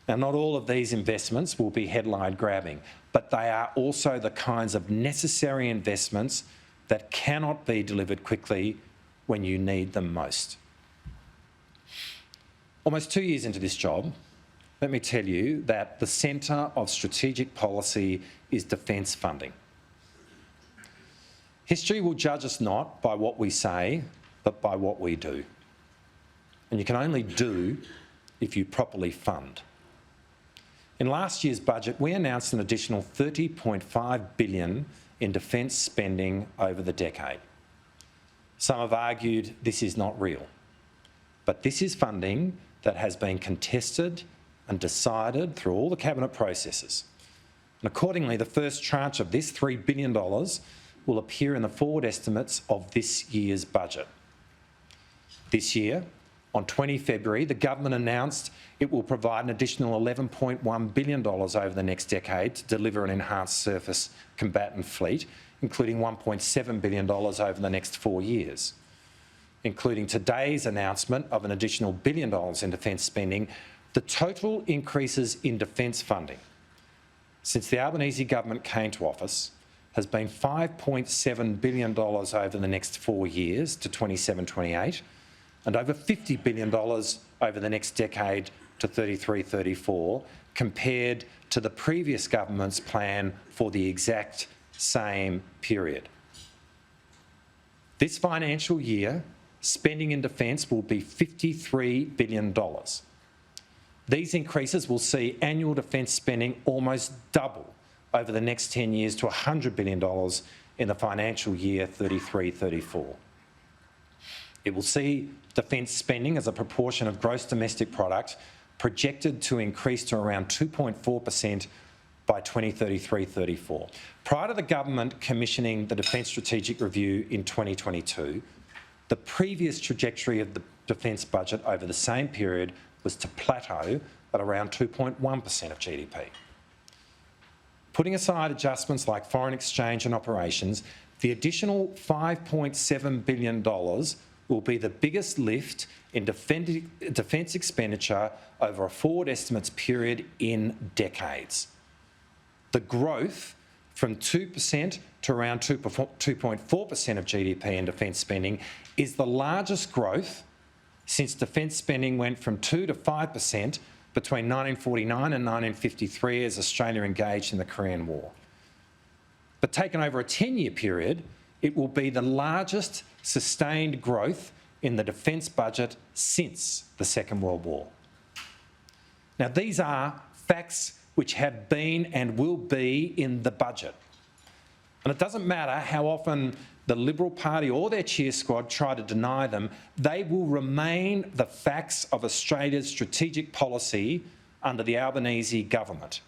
Now, not all of these investments will be headline grabbing, but they are also the kinds of necessary investments that cannot be delivered quickly when you need them most. Almost 2 years into this job, let me tell you that the centre of strategic policy is defence funding. History will judge us not by what we say, but by what we do. And you can only do if you properly fund. In last year's budget, we announced an additional $30.5 billion in defence spending over the decade. Some have argued this is not real, but this is funding that has been contested and decided through all the cabinet processes. And accordingly, the first tranche of this $3 billion will appear in the forward estimates of this year's budget. This year, on 20 February, the government announced it will provide an additional $11.1 billion over the next decade to deliver an enhanced surface combatant fleet, including $1.7 billion over the next 4 years. Including today's announcement of an additional $1 billion in defence spending, the total increases in defence funding since the Albanese government came to office has been $5.7 billion over the next 4 years to 27-28, and over $50 billion over the next decade to 33-34, compared to the previous government's plan for the exact same period. This financial year, spending in defence will be $53 billion. These increases will see annual defence spending almost double over the next 10 years to $100 billion in the financial year 33-34. It will see defence spending as a proportion of gross domestic product projected to increase to around 2.4% by 2033-34. Prior to the government commissioning the Defence Strategic Review in 2022, the previous trajectory of the defence budget over the same period was to plateau at around 2.1% of GDP. Putting aside adjustments like foreign exchange and operations, the additional $5.7 billion will be the biggest lift in defence expenditure over a forward estimates period in decades. The growth from 2% to around 2.4% of GDP in defence spending is the largest growth since defence spending went from 2 to 5% between 1949 and 1953 as Australia engaged in the Korean War. But taken over a 10-year period, it will be the largest sustained growth in the defence budget since the Second World War. Now, these are facts which have been and will be in the budget. And it doesn't matter how often the Liberal Party or their cheer squad try to deny them, they will remain the facts of Australia's strategic policy under the Albanese government.